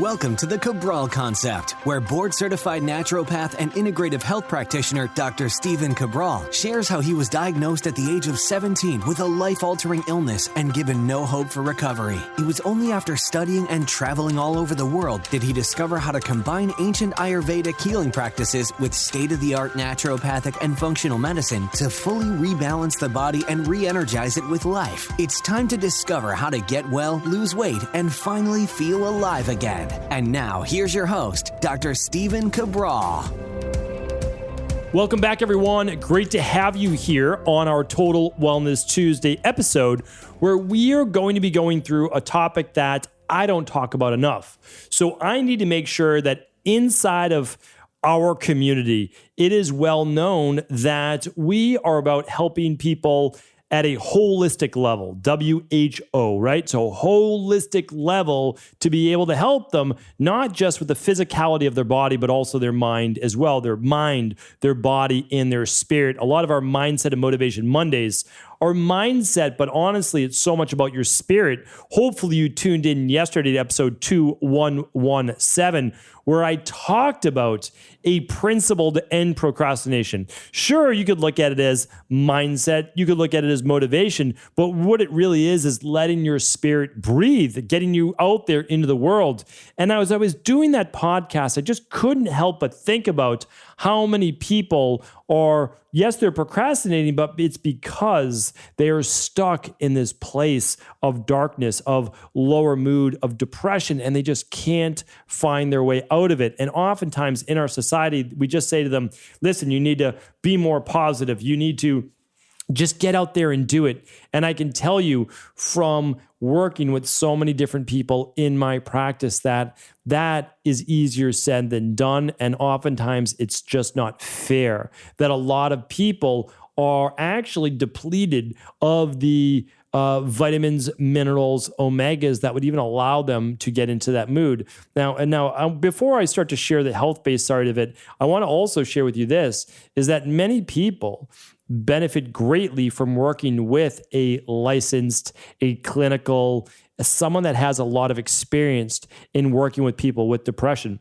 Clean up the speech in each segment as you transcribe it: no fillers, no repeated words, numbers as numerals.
Welcome to the Cabral Concept, where board-certified naturopath and integrative health practitioner Dr. Stephen Cabral shares how he was diagnosed at the age of 17 with a life-altering illness and given no hope for recovery. It was only after studying and traveling all over the world did he discover how to combine ancient Ayurvedic healing practices with state-of-the-art naturopathic and functional medicine to fully rebalance the body and re-energize it with life. It's time to discover how to get well, lose weight, and finally feel alive again. And now, here's your host, Dr. Stephen Cabral. Welcome back, everyone. Great to have you here on our Total Wellness Tuesday episode, where we are going to be going through a topic that I don't talk about enough. So I need to make sure that inside of our community, it is well known that we are about helping people at a holistic level, WHO, right? So holistic level to be able to help them, not just with the physicality of their body, but also their mind as well, their mind, their body, and their spirit. A lot of our Mindset and Motivation Mondays are mindset, but honestly, it's so much about your spirit. Hopefully you tuned in yesterday to episode 2117, where I talked about a principle to end procrastination. Sure, you could look at it as mindset, you could look at it as motivation, but what it really is letting your spirit breathe, getting you out there into the world. And as I was doing that podcast, I just couldn't help but think about how many people are, yes, they're procrastinating, but it's because they are stuck in this place of darkness, of lower mood, of depression, and they just can't find their way out of it. And oftentimes in our society, we just say to them, listen, you need to be more positive. You need to just get out there and do it. And I can tell you from working with so many different people in my practice that is easier said than done. And oftentimes it's just not fair that a lot of people are actually depleted of the vitamins, minerals, omegas that would even allow them to get into that mood. Now, before I start to share the health-based side of it, I want to also share with you this, is that many people benefit greatly from working with a licensed, a clinical, someone that has a lot of experience in working with people with depression.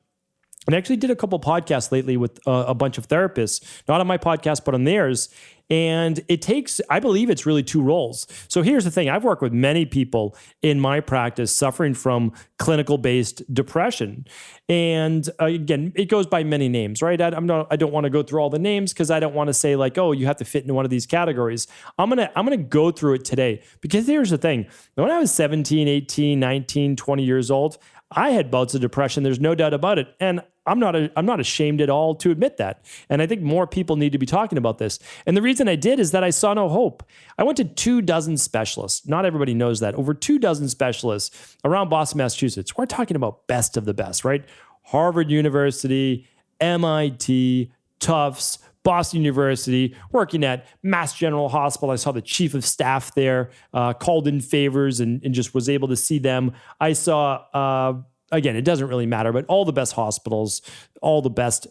And I actually did a couple podcasts lately with a bunch of therapists, not on my podcast, but on theirs. And it takes, I believe it's really two roles. So here's the thing. I've worked with many people in my practice suffering from clinical-based depression. And again, it goes by many names, right? I don't want to go through all the names because I don't want to say like, oh, you have to fit into one of these categories. I'm going to go through it today because here's the thing. When I was 17, 18, 19, 20 years old, I had bouts of depression. There's no doubt about it. And I'm not ashamed at all to admit that. And I think more people need to be talking about this. And the reason I did is that I saw no hope. I went to 24 specialists. Not everybody knows that. Over 24 specialists around Boston, Massachusetts. We're talking about best of the best, right? Harvard University, MIT, Tufts, Boston University, working at Mass General Hospital. I saw the chief of staff there, called in favors and just was able to see them. I saw, again, it doesn't really matter, but all the best hospitals, all the best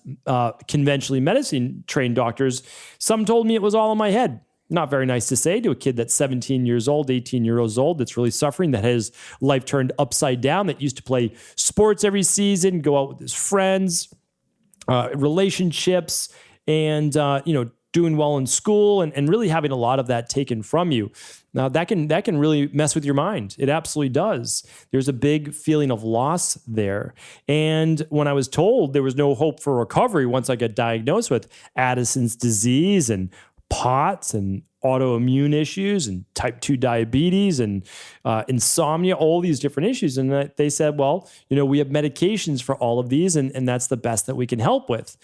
conventionally medicine trained doctors. Some told me it was all in my head. Not very nice to say to a kid that's 17 years old, 18 years old, that's really suffering, that has life turned upside down, that used to play sports every season, go out with his friends, relationships, and doing well in school and really having a lot of that taken from you. Now that can really mess with your mind. It absolutely does. There's a big feeling of loss there. And when I was told there was no hope for recovery once I got diagnosed with Addison's disease and POTS and autoimmune issues and type 2 diabetes and insomnia, all these different issues. And they said, well, we have medications for all of these and that's the best that we can help with.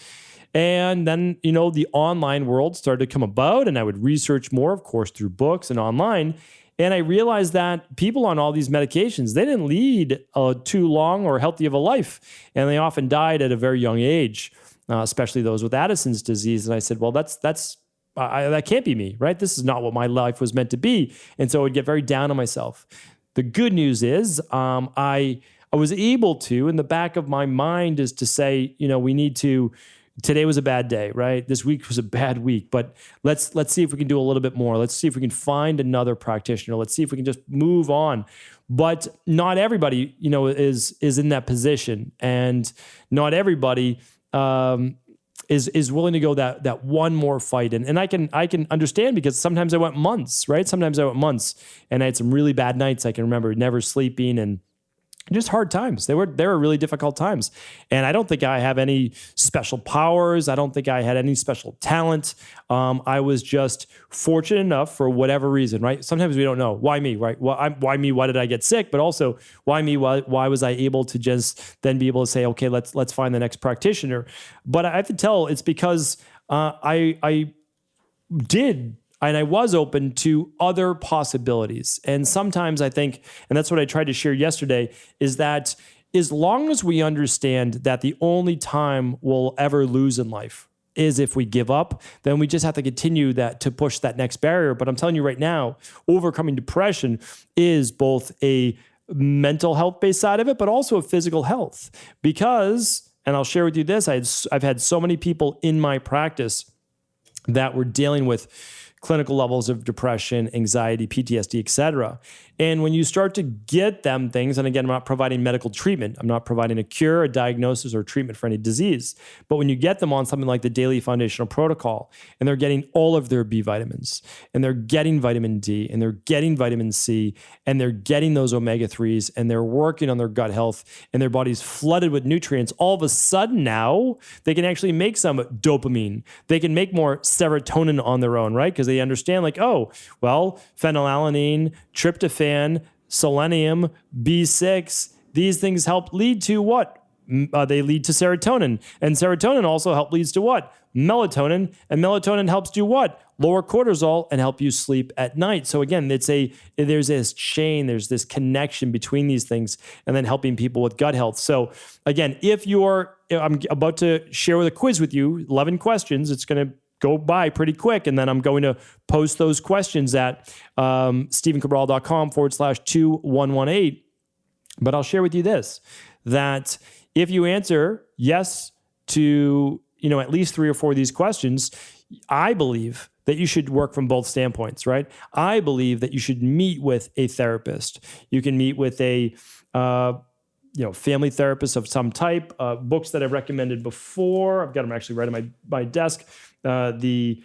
And then, the online world started to come about and I would research more, of course, through books and online. And I realized that people on all these medications, they didn't lead too long or healthy of a life. And they often died at a very young age, especially those with Addison's disease. And I said, well, that can't be me, right? This is not what my life was meant to be. And so I would get very down on myself. The good news is I was able to, in the back of my mind, is to say, we need to. Today was a bad day, right? This week was a bad week, but let's see if we can do a little bit more. Let's see if we can find another practitioner. Let's see if we can just move on. But not everybody, is in that position, and not everybody is willing to go that one more fight. And I can understand, because sometimes I went months, right? Sometimes I went months, and I had some really bad nights. I can remember never sleeping and just hard times. They were really difficult times. And I don't think I have any special powers. I don't think I had any special talent. I was just fortunate enough, for whatever reason, right? Sometimes we don't know. Why me, right? Why me? Why did I get sick? But also, why me? Why was I able to just then be able to say, okay, let's find the next practitioner? But I have to tell, it's because I did, and I was open to other possibilities. And sometimes I think, and that's what I tried to share yesterday, is that as long as we understand that the only time we'll ever lose in life is if we give up, then we just have to continue that to push that next barrier. But I'm telling you right now, overcoming depression is both a mental health based side of it, but also a physical health. Because, and I'll share with you this, I've had so many people in my practice that were dealing with clinical levels of depression, anxiety, PTSD, et cetera. And when you start to get them things, and again, I'm not providing medical treatment. I'm not providing a cure, a diagnosis, or treatment for any disease. But when you get them on something like the daily foundational protocol, and they're getting all of their B vitamins, and they're getting vitamin D, and they're getting vitamin C, and they're getting those omega-3s, and they're working on their gut health, and their body's flooded with nutrients, all of a sudden now, they can actually make some dopamine. They can make more serotonin on their own, right? Because they understand, like, oh, well, phenylalanine, tryptophan, selenium, B6, these things help lead to what? They lead to serotonin. And serotonin also leads to what? Melatonin. And melatonin helps do what? Lower cortisol and help you sleep at night. So again, there's this chain, there's this connection between these things, and then helping people with gut health. So again, I'm about to share a quiz with you, 11 questions. It's going to go by pretty quick. And then I'm going to post those questions at stevencabral.com/2118. But I'll share with you this, that if you answer yes to, at least 3 or 4 of these questions, I believe that you should work from both standpoints, right? I believe that you should meet with a therapist. You can meet with a family therapist of some type. Books that I've recommended before, I've got them actually right on my desk. The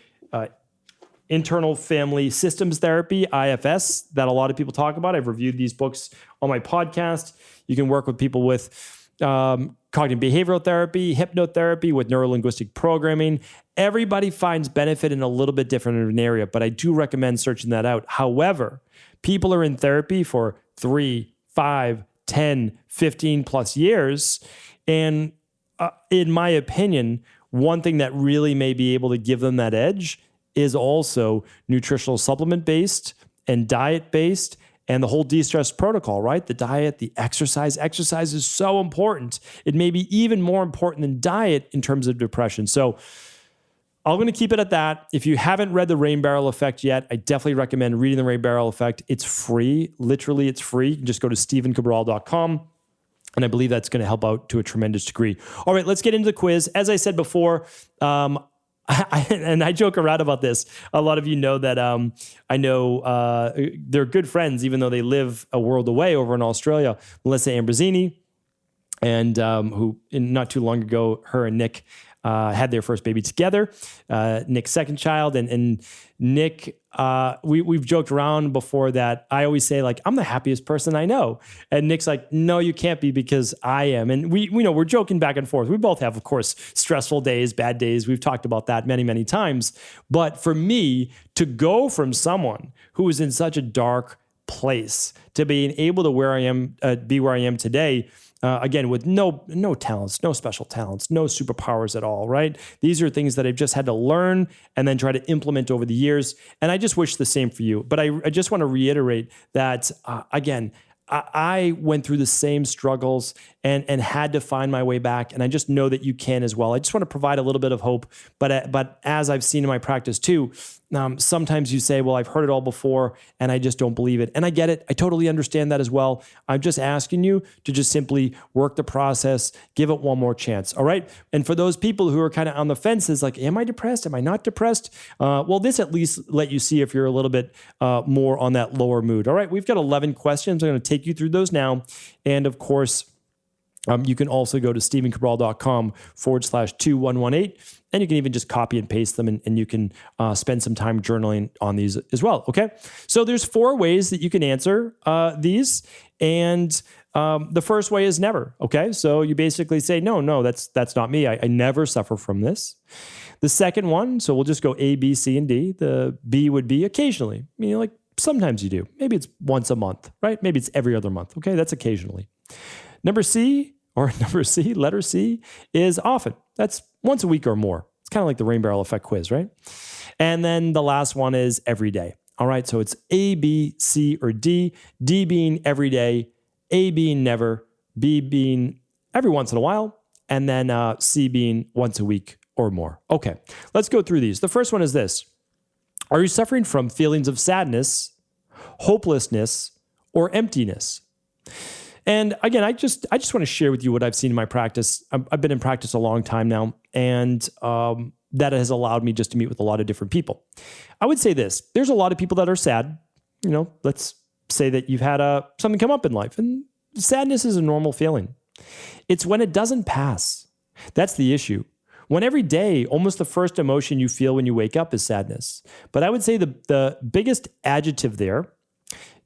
internal family systems therapy, IFS, that a lot of people talk about. I've reviewed these books on my podcast. You can work with people with cognitive behavioral therapy, hypnotherapy, with neurolinguistic programming. Everybody finds benefit in a little bit different in an area, but I do recommend searching that out. However, people are in therapy for 3, 5, 10, 15 plus years. And in my opinion, one thing that really may be able to give them that edge is also nutritional supplement based and diet based, and the whole de-stress protocol, right? The diet, the exercise. Exercise is so important. It may be even more important than diet in terms of depression. So I'm going to keep it at that. If you haven't read The Rain Barrel Effect yet, I definitely recommend reading The Rain Barrel Effect. It's free. Literally, it's free. You can just go to stevencabral.com. And I believe that's going to help out to a tremendous degree. All right, let's get into the quiz. As I said before, I joke around about this. A lot of you know that I know they're good friends, even though they live a world away over in Australia. Melissa Ambrosini, and who not too long ago, her and Nick had their first baby together. Nick's second child, and Nick, we've joked around before that I always say, like, I'm the happiest person I know. And Nick's like, no, you can't be, because I am. And we know we're joking back and forth. We both have, of course, stressful days, bad days. We've talked about that many, many times. But for me, to go from someone who was in such a dark place to being able to be where I am today, again, with no talents, no special talents, no superpowers at all, right? These are things that I've just had to learn and then try to implement over the years. And I just wish the same for you. But I just want to reiterate that, again, I went through the same struggles and had to find my way back. And I just know that you can as well. I just want to provide a little bit of hope. But as I've seen in my practice too, sometimes you say, well, I've heard it all before and I just don't believe it. And I get it. I totally understand that as well. I'm just asking you to just simply work the process, give it one more chance. All right. And for those people who are kind of on the fences, like, am I depressed? Am I not depressed? Well, this at least let you see if you're a little bit more on that lower mood. All right. We've got 11 questions. I'm going to take take you through those now. And of course, you can also go to stephencabral.com/2118, and you can even just copy and paste them, and you can spend some time journaling on these as well. Okay. So there's 4 ways that you can answer these. And the first way is never. Okay. So you basically say, no, that's not me. I never suffer from this. The second one, so we'll just go A, B, C, and D. The B would be occasionally, meaning like sometimes you do. Maybe it's once a month, right? Maybe it's every other month. Okay. That's occasionally. Letter C, is often. That's once a week or more. It's kind of like the rain barrel effect quiz, right? And then the last one is every day. All right, so it's A, B, C, or D. D being every day, A being never, B being every once in a while, and then C being once a week or more. Okay, let's go through these. The first one is this. Are you suffering from feelings of sadness, hopelessness, or emptiness? And again, I just want to share with you what I've seen in my practice. I've been in practice a long time now, and that has allowed me just to meet with a lot of different people. I would say this: there's a lot of people that are sad. You know, let's say that you've had something come up in life, and sadness is a normal feeling. It's when it doesn't pass. That's the issue. When every day, almost the first emotion you feel when you wake up is sadness. But I would say the biggest adjective there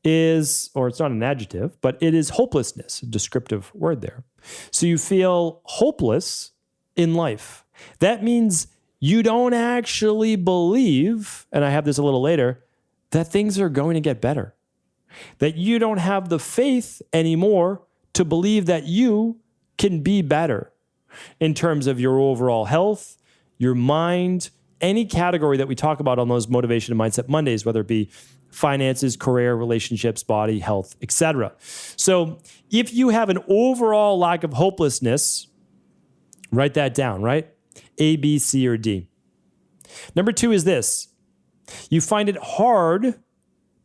is, or it's not an adjective, but it is hopelessness, a descriptive word there. So you feel hopeless in life. That means you don't actually believe, and I have this a little later, that things are going to get better. That you don't have the faith anymore to believe that you can be better in terms of your overall health, your mind, any category that we talk about on those Motivation and Mindset Mondays, whether it be finances, career, relationships, body, health, etc. So if you have an overall lack of hopelessness, write that down, right? A, B, C, or D. Number 2 is this. You find it hard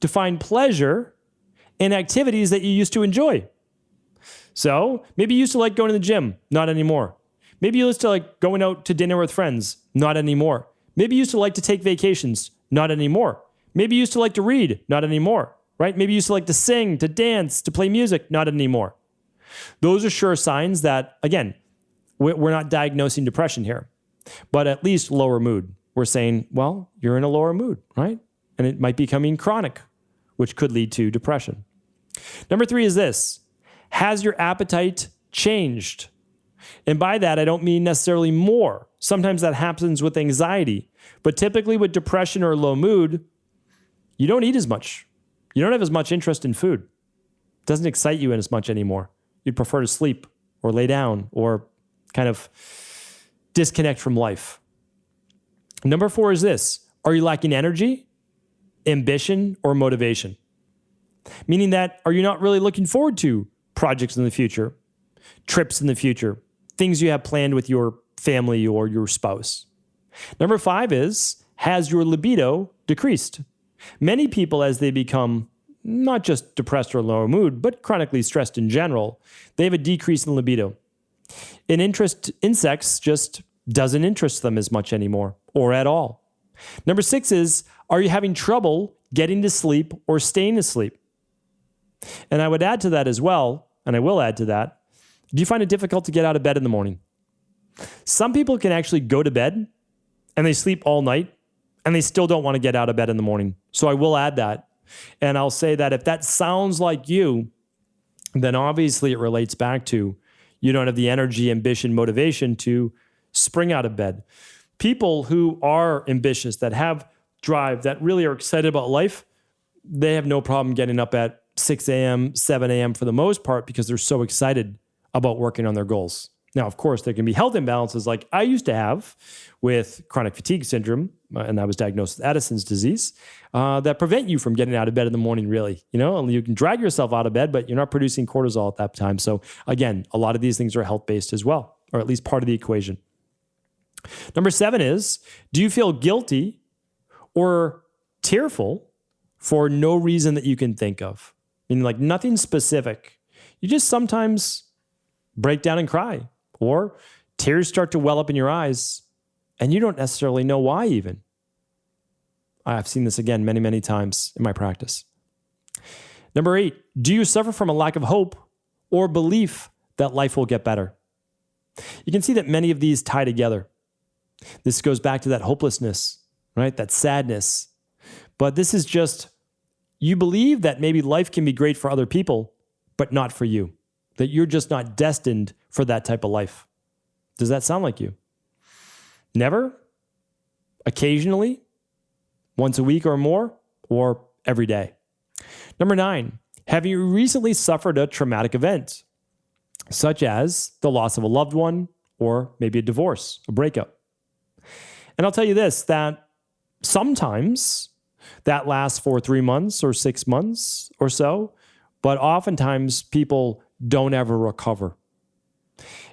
to find pleasure in activities that you used to enjoy. So maybe you used to like going to the gym, not anymore. Maybe you used to like going out to dinner with friends, not anymore. Maybe you used to like to take vacations, not anymore. Maybe you used to like to read, not anymore, right? Maybe you used to like to sing, to dance, to play music, not anymore. Those are sure signs that, again, we're not diagnosing depression here, but at least lower mood. We're saying, well, you're in a lower mood, right? And it might be becoming chronic, which could lead to depression. Number 3 is this. Has your appetite changed? And by that, I don't mean necessarily more. Sometimes that happens with anxiety, but typically with depression or low mood, you don't eat as much. You don't have as much interest in food. It doesn't excite you as much anymore. You'd prefer to sleep or lay down or kind of disconnect from life. Number 4 is this. Are you lacking energy, ambition, or motivation? Meaning that, are you not really looking forward to projects in the future, trips in the future, things you have planned with your family or your spouse? Number 5 is, has your libido decreased? Many people, as they become not just depressed or lower mood, but chronically stressed in general, they have a decrease in libido. An interest in sex just doesn't interest them as much anymore or at all. Number 6 is, are you having trouble getting to sleep or staying asleep? And I would add to that as well, and I will add to that, do you find it difficult to get out of bed in the morning? Some people can actually go to bed and they sleep all night and they still don't want to get out of bed in the morning. So I will add that. And I'll say that if that sounds like you, then obviously it relates back to you don't have the energy, ambition, motivation to spring out of bed. People who are ambitious, that have drive, that really are excited about life, they have no problem getting up at 6 a.m., 7 a.m. for the most part because they're so excited about working on their goals. Now, of course, there can be health imbalances like I used to have with chronic fatigue syndrome, and I was diagnosed with Addison's disease, that prevent you from getting out of bed in the morning, really. You know, you can drag yourself out of bed, but you're not producing cortisol at that time. So again, a lot of these things are health-based as well, or at least part of the equation. Number 7 is, do you feel guilty or tearful for no reason that you can think of? Meaning like nothing specific. You just sometimes break down and cry, or tears start to well up in your eyes and you don't necessarily know why even. I've seen this again many, many times in my practice. Number 8, do you suffer from a lack of hope or belief that life will get better? You can see that many of these tie together. This goes back to that hopelessness, right? That sadness. But this is just, you believe that maybe life can be great for other people, but not for you. That you're just not destined for that type of life. Does that sound like you? Never? Occasionally? Once a week or more? Or every day? Number 9, have you recently suffered a traumatic event, such as the loss of a loved one or maybe a divorce, a breakup? And I'll tell you this, that sometimes that lasts for 3 months or 6 months or so, but oftentimes people don't ever recover.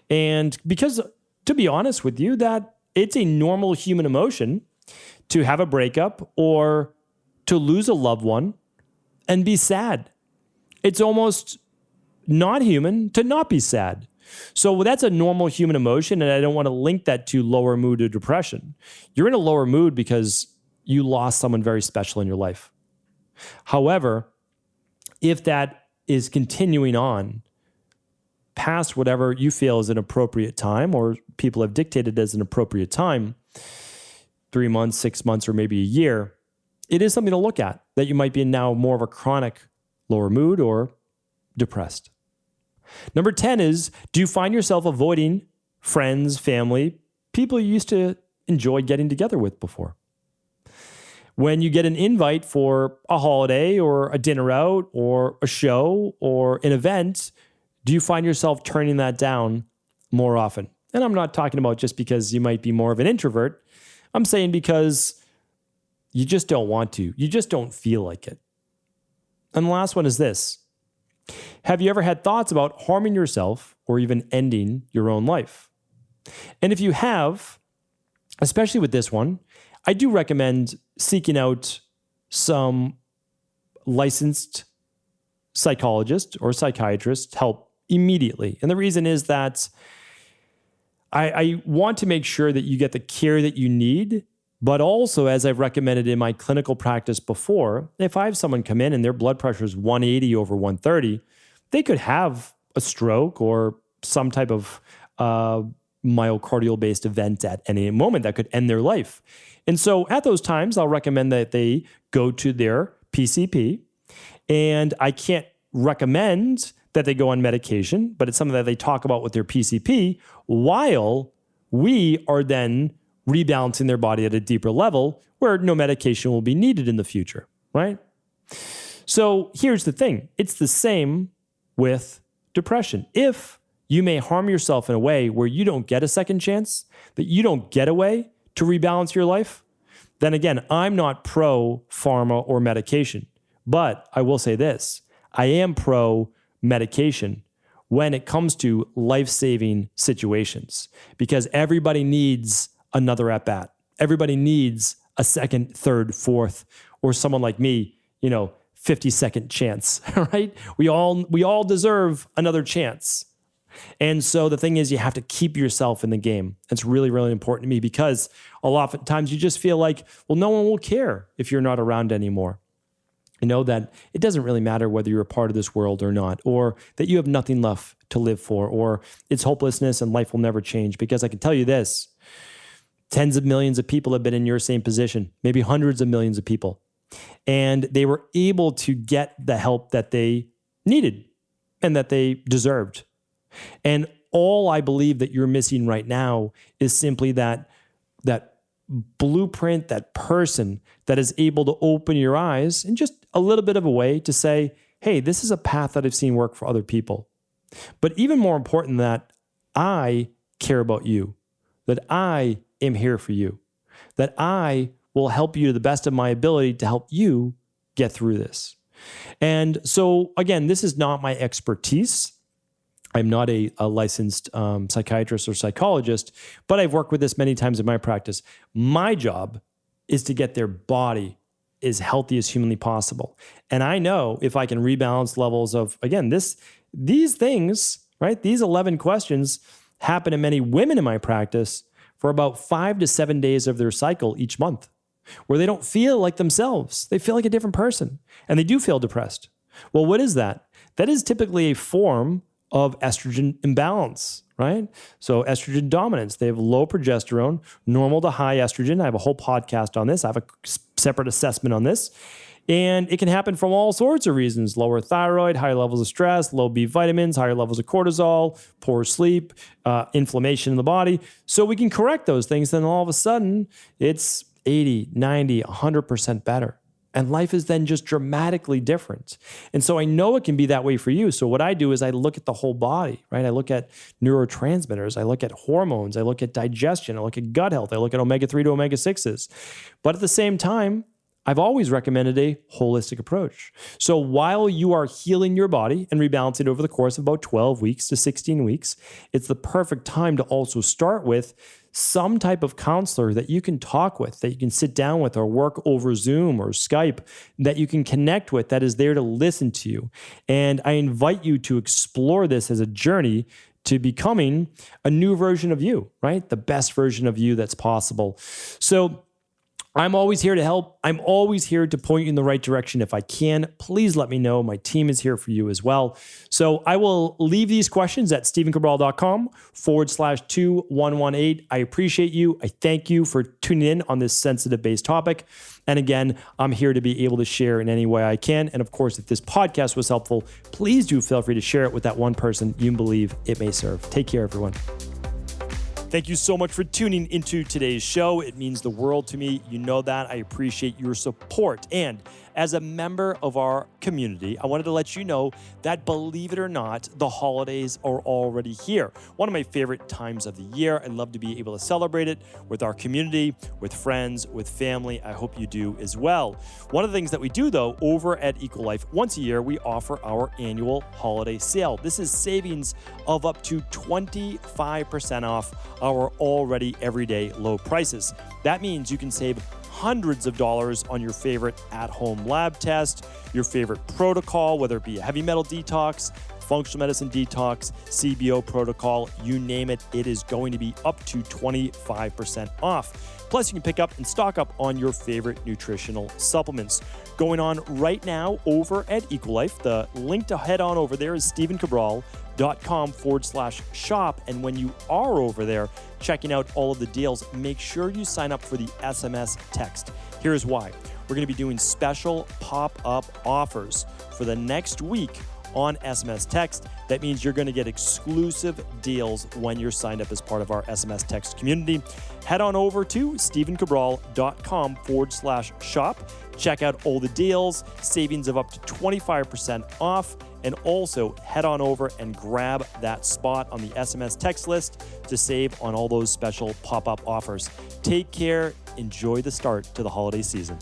And because, to be honest with you, that it's a normal human emotion to have a breakup or to lose a loved one and be sad. It's almost not human to not be sad. So that's a normal human emotion, and I don't want to link that to lower mood or depression. You're in a lower mood because you lost someone very special in your life. However, if that is continuing on past whatever you feel is an appropriate time or people have dictated as an appropriate time, 3 months, 6 months, or maybe a year, it is something to look at, that you might be in now more of a chronic lower mood or depressed. Number 10 is, do you find yourself avoiding friends, family, people you used to enjoy getting together with before? When you get an invite for a holiday or a dinner out or a show or an event, do you find yourself turning that down more often? And I'm not talking about just because you might be more of an introvert. I'm saying because you just don't want to. You just don't feel like it. And the last one is this. Have you ever had thoughts about harming yourself or even ending your own life? And if you have, especially with this one, I do recommend seeking out some licensed psychologist or psychiatrist help immediately. And the reason is that I want to make sure that you get the care that you need, but also, as I've recommended in my clinical practice before, if I have someone come in and their blood pressure is 180 over 130, they could have a stroke or some type of myocardial-based event at any moment that could end their life. And so at those times, I'll recommend that they go to their PCP. And I can't recommend that they go on medication, but it's something that they talk about with their PCP while we are then rebalancing their body at a deeper level where no medication will be needed in the future, right? So here's the thing. It's the same with depression. If you may harm yourself in a way where you don't get a second chance, that you don't get a way to rebalance your life, then again, I'm not pro pharma or medication, but I will say this. I am pro medication when it comes to life-saving situations because everybody needs another at-bat. Everybody needs a second, third, fourth, or someone like me, 50-second chance, right? We all deserve another chance. And so the thing is, you have to keep yourself in the game. It's really, really important to me because a lot of times you just feel like, well, no one will care if you're not around anymore. That it doesn't really matter whether you're a part of this world or not, or that you have nothing left to live for, or it's hopelessness and life will never change. Because I can tell you this, tens of millions of people have been in your same position, maybe hundreds of millions of people. And they were able to get the help that they needed and that they deserved. And all I believe that you're missing right now is simply that blueprint, that person that is able to open your eyes in just a little bit of a way to say, hey, this is a path that I've seen work for other people. But even more important than that, I care about you, that I am here for you, that I will help you to the best of my ability to help you get through this. And so again, this is not my expertise. I'm not a licensed psychiatrist or psychologist, but I've worked with this many times in my practice. My job is to get their body as healthy as humanly possible. And I know if I can rebalance levels of, again, these things, right? These 11 questions happen in many women in my practice for about 5 to 7 days of their cycle each month, where they don't feel like themselves. They feel like a different person, and they do feel depressed. Well, what is that? That is typically a form of estrogen imbalance, right? So estrogen dominance, they have low progesterone, normal to high estrogen. I have a whole podcast on this. I have a separate assessment on this. And it can happen from all sorts of reasons: lower thyroid, high levels of stress, low B vitamins, higher levels of cortisol, poor sleep, inflammation in the body. So we can correct those things. Then all of a sudden it's 80, 90, 100% better. And life is then just dramatically different. And so I know it can be that way for you. So what I do is I look at the whole body, right? I look at neurotransmitters. I look at hormones. I look at digestion. I look at gut health. I look at omega-3 to omega-6s. But at the same time, I've always recommended a holistic approach. So while you are healing your body and rebalancing over the course of about 12 weeks to 16 weeks, it's the perfect time to also start with some type of counselor that you can talk with, that you can sit down with or work over Zoom or Skype, that you can connect with, that is there to listen to you. And I invite you to explore this as a journey to becoming a new version of you, right? The best version of you that's possible. So I'm always here to help. I'm always here to point you in the right direction. If I can, please let me know. My team is here for you as well. So I will leave these questions at stephencabral.com/2118. I appreciate you. I thank you for tuning in on this sensitive based topic. And again, I'm here to be able to share in any way I can. And of course, if this podcast was helpful, please do feel free to share it with that one person you believe it may serve. Take care, everyone. Thank you so much for tuning into today's show. It means the world to me. You know that. I appreciate your support. And as a member of our community, I wanted to let you know that, believe it or not, the holidays are already here. One of my favorite times of the year. I love to be able to celebrate it with our community, with friends, with family. I hope you do as well. One of the things that we do, though, over at EcoLife, once a year, we offer our annual holiday sale. This is savings of up to 25% off our already everyday low prices. That means you can save hundreds of dollars on your favorite at-home lab test, your favorite protocol, whether it be a heavy metal detox, functional medicine detox, CBO protocol, you name it, it is going to be up to 25% off. Plus, you can pick up and stock up on your favorite nutritional supplements. Going on right now over at EcoLife, the link to head on over there is stephencabral.com/shop. And when you are over there checking out all of the deals, make sure you sign up for the SMS text. Here's why. We're going to be doing special pop-up offers for the next week on SMS text. That means you're going to get exclusive deals when you're signed up as part of our SMS text community. Head on over to stephencabral.com/shop. Check out all the deals, savings of up to 25% off, and also head on over and grab that spot on the SMS text list to save on all those special pop-up offers. Take care. Enjoy the start to the holiday season.